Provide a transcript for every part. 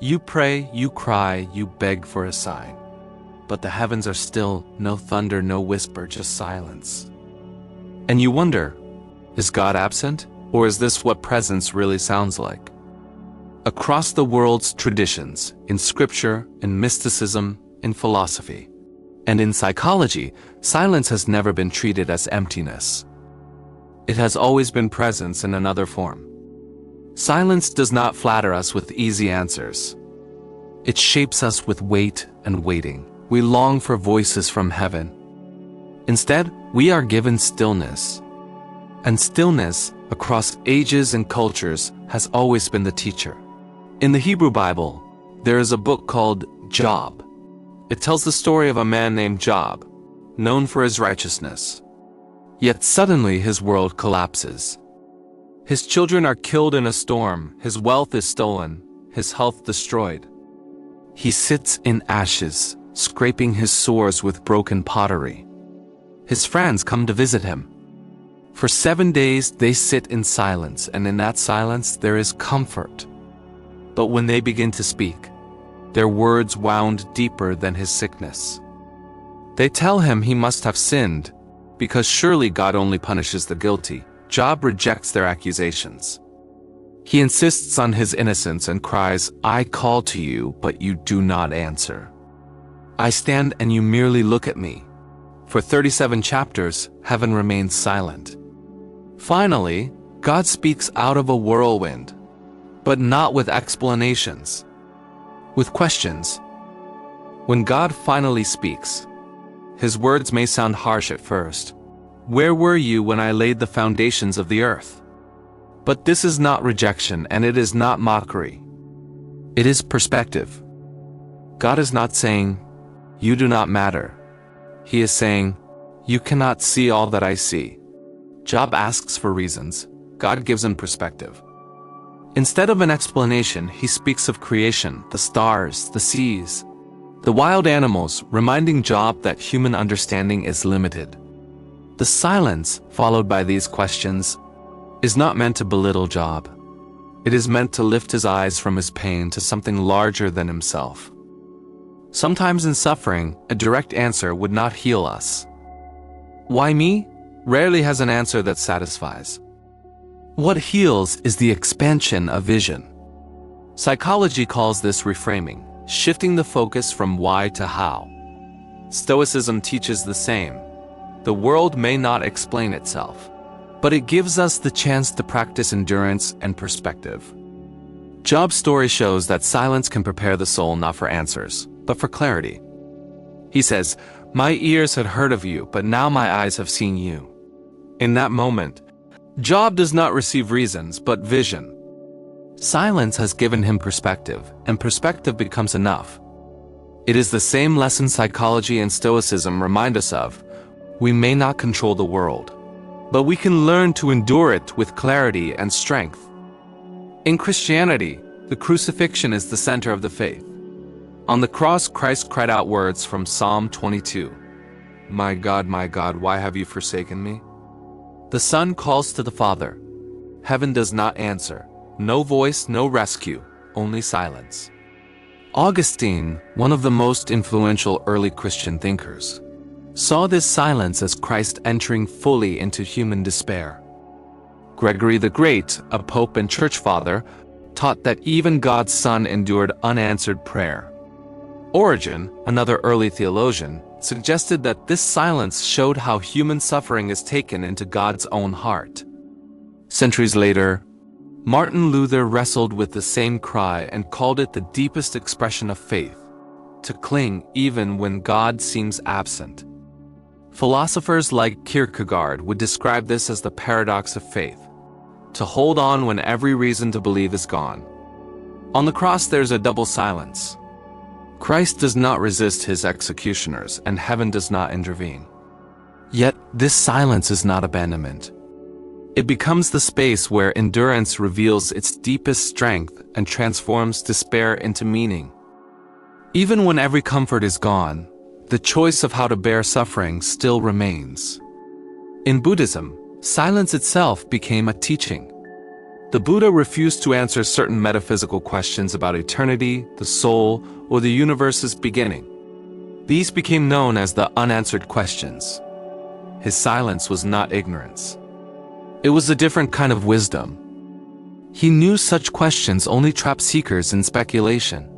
You pray, you cry, you beg for a sign. But the heavens are still, no thunder, no whisper, just silence. And you wonder, is God absent? Or is this what presence really sounds like? Across the world's traditions, in scripture, in mysticism, in philosophy, and in psychology, silence has never been treated as emptiness. It has always been presence in another form. Silence does not flatter us with easy answers. It shapes us with weight and waiting. We long for voices from heaven. Instead, we are given stillness. And stillness, across ages and cultures, has always been the teacher. In the Hebrew Bible, there is a book called Job. It tells the story of a man named Job, known for his righteousness. Yet suddenly his world collapses. His children are killed in a storm, his wealth is stolen, his health destroyed. He sits in ashes, scraping his sores with broken pottery. His friends come to visit him. For 7 days they sit in silence, and in that silence there is comfort. But when they begin to speak, their words wound deeper than his sickness. They tell him he must have sinned, because surely God only punishes the guilty. Job rejects their accusations. He insists on his innocence and cries, I call to you, but you do not answer. I stand and you merely look at me. For 37 chapters, heaven remains silent. Finally, God speaks out of a whirlwind, but not with explanations, with questions. When God finally speaks, his words may sound harsh at first. Where were you when I laid the foundations of the earth? But this is not rejection, and it is not mockery. It is perspective. God is not saying, you do not matter. He is saying, you cannot see all that I see. Job asks for reasons. God gives him perspective. Instead of an explanation, he speaks of creation, the stars, the seas, the wild animals, reminding Job that human understanding is limited. The silence, followed by these questions, is not meant to belittle Job. It is meant to lift his eyes from his pain to something larger than himself. Sometimes in suffering, a direct answer would not heal us. Why me? Rarely has an answer that satisfies. What heals is the expansion of vision. Psychology calls this reframing, shifting the focus from why to how. Stoicism teaches the same. The world may not explain itself, but it gives us the chance to practice endurance and perspective. Job's story shows that silence can prepare the soul not for answers, but for clarity. He says, my ears had heard of you, but now my eyes have seen you. In that moment, Job does not receive reasons, but vision. Silence has given him perspective, and perspective becomes enough. It is the same lesson psychology and Stoicism remind us of. We may not control the world, but we can learn to endure it with clarity and strength. In Christianity, the crucifixion is the center of the faith. On the cross, Christ cried out words from Psalm 22. My God, why have you forsaken me? The Son calls to the Father. Heaven does not answer. No voice, no rescue, only silence. Augustine, one of the most influential early Christian thinkers, saw this silence as Christ entering fully into human despair. Gregory the Great, a pope and church father, taught that even God's Son endured unanswered prayer. Origen, another early theologian, suggested that this silence showed how human suffering is taken into God's own heart. Centuries later, Martin Luther wrestled with the same cry and called it the deepest expression of faith, to cling even when God seems absent. Philosophers like Kierkegaard would describe this as the paradox of faith, to hold on when every reason to believe is gone. On the cross there's a double silence. Christ does not resist his executioners, and heaven does not intervene. Yet this silence is not abandonment. It becomes the space where endurance reveals its deepest strength and transforms despair into meaning. Even when every comfort is gone, the choice of how to bear suffering still remains. In Buddhism, silence itself became a teaching. The Buddha refused to answer certain metaphysical questions about eternity, the soul, or the universe's beginning. These became known as the unanswered questions. His silence was not ignorance. It was a different kind of wisdom. He knew such questions only trap seekers in speculation.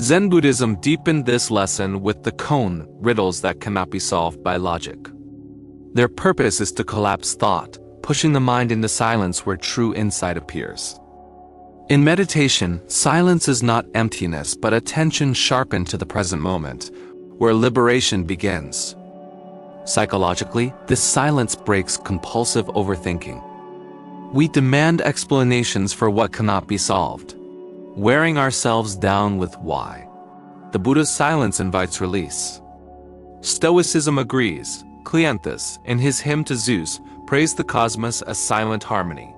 Zen Buddhism deepened this lesson with the koan, riddles that cannot be solved by logic. Their purpose is to collapse thought, pushing the mind into silence where true insight appears. In meditation, silence is not emptiness but attention sharpened to the present moment, where liberation begins. Psychologically, this silence breaks compulsive overthinking. We demand explanations for what cannot be solved, wearing ourselves down with why. The Buddha's silence invites release. Stoicism agrees. Cleanthes, in his hymn to Zeus, praised the cosmos as silent harmony,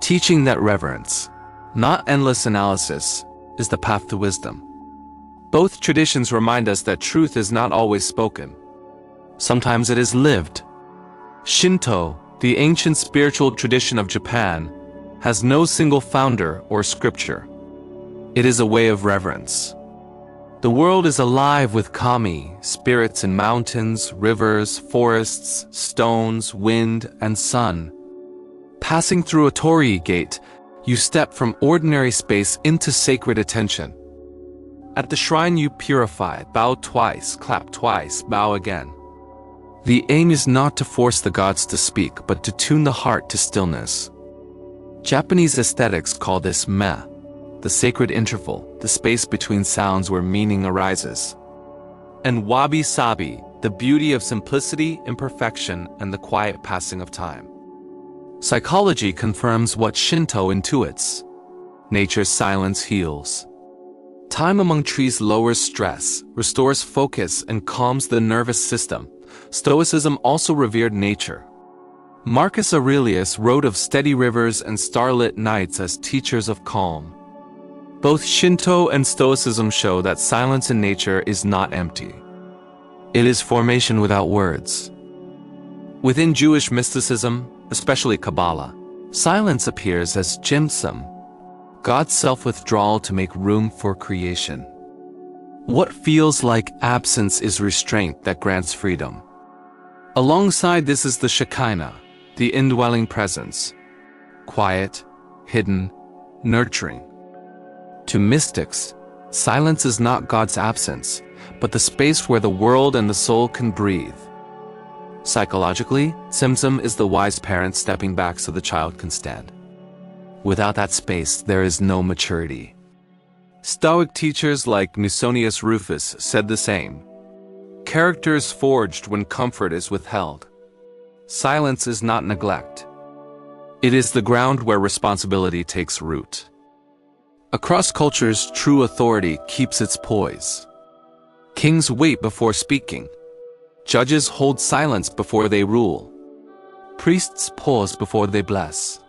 teaching that reverence, not endless analysis, is the path to wisdom. Both traditions remind us that truth is not always spoken. Sometimes it is lived. Shinto, the ancient spiritual tradition of Japan, has no single founder or scripture. It is a way of reverence. The world is alive with kami, spirits in mountains, rivers, forests, stones, wind, and sun. Passing through a torii gate, you step from ordinary space into sacred attention. At the shrine you purify, bow twice, clap twice, bow again. The aim is not to force the gods to speak, but to tune the heart to stillness. Japanese aesthetics call this me, the sacred interval, the space between sounds where meaning arises. And wabi-sabi, the beauty of simplicity, imperfection, and the quiet passing of time. Psychology confirms what Shinto intuits. Nature's silence heals. Time among trees lowers stress, restores focus, and calms the nervous system. Stoicism also revered nature. Marcus Aurelius wrote of steady rivers and starlit nights as teachers of calm. Both Shinto and Stoicism show that silence in nature is not empty. It is formation without words. Within Jewish mysticism, especially Kabbalah, silence appears as tzimtzum, God's self-withdrawal to make room for creation. What feels like absence is restraint that grants freedom. Alongside this is the Shekinah, the indwelling presence, quiet, hidden, nurturing. To mystics, silence is not God's absence, but the space where the world and the soul can breathe. Psychologically, tzimtzum is the wise parent stepping back so the child can stand. Without that space, there is no maturity. Stoic teachers like Musonius Rufus said the same. Character is forged when comfort is withheld. Silence is not neglect. It is the ground where responsibility takes root. Across cultures, true authority keeps its poise. Kings wait before speaking. Judges hold silence before they rule. Priests pause before they bless.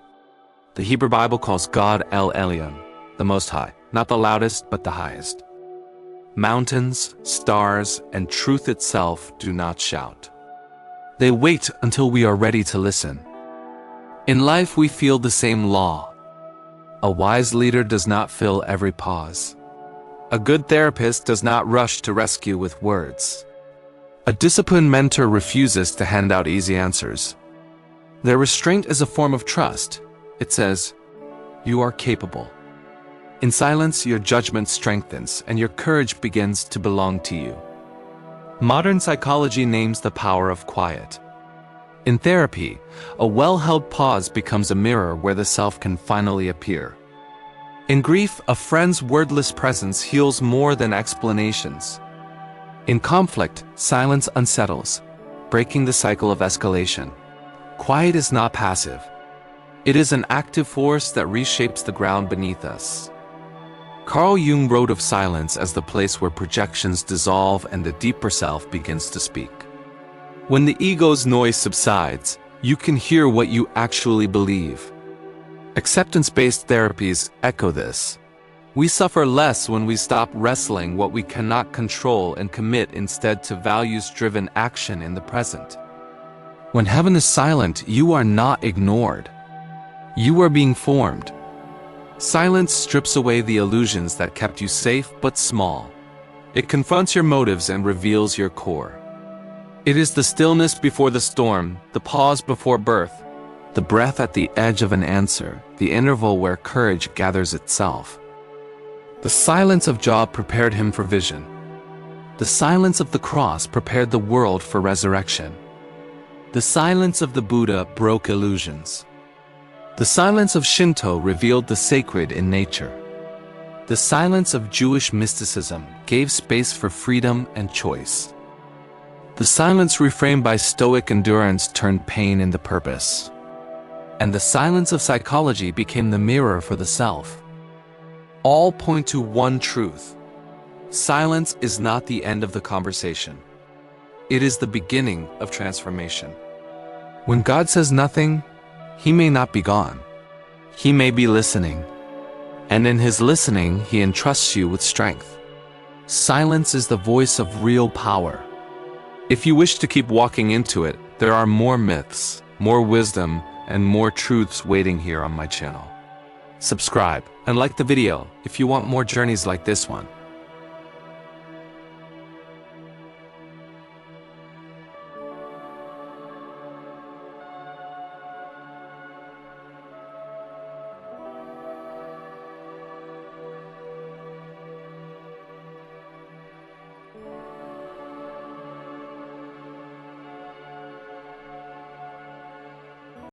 The Hebrew Bible calls God El Elyon, the Most High, not the loudest but the highest. Mountains, stars, and truth itself do not shout. They wait until we are ready to listen. In life we feel the same law. A wise leader does not fill every pause. A good therapist does not rush to rescue with words. A disciplined mentor refuses to hand out easy answers. Their restraint is a form of trust. It says, "You are capable." In silence, your judgment strengthens and your courage begins to belong to you. Modern psychology names the power of quiet. In therapy, a well-held pause becomes a mirror where the self can finally appear. In grief, a friend's wordless presence heals more than explanations. In conflict, silence unsettles, breaking the cycle of escalation. Quiet is not passive. It is an active force that reshapes the ground beneath us. Carl Jung wrote of silence as the place where projections dissolve and the deeper self begins to speak. When the ego's noise subsides, you can hear what you actually believe. Acceptance-based therapies echo this. We suffer less when we stop wrestling what we cannot control and commit instead to values-driven action in the present. When heaven is silent, you are not ignored. You are being formed. Silence strips away the illusions that kept you safe but small. It confronts your motives and reveals your core. It is the stillness before the storm, the pause before birth, the breath at the edge of an answer, the interval where courage gathers itself. The silence of Job prepared him for vision. The silence of the cross prepared the world for resurrection. The silence of the Buddha broke illusions. The silence of Shinto revealed the sacred in nature. The silence of Jewish mysticism gave space for freedom and choice. The silence reframed by Stoic endurance turned pain into purpose. And the silence of psychology became the mirror for the self. All point to one truth. Silence is not the end of the conversation. It is the beginning of transformation. When God says nothing, He may not be gone. He may be listening. And in His listening, He entrusts you with strength. Silence is the voice of real power. If you wish to keep walking into it, there are more myths, more wisdom, and more truths waiting here on my channel. Subscribe and like the video if you want more journeys like this one.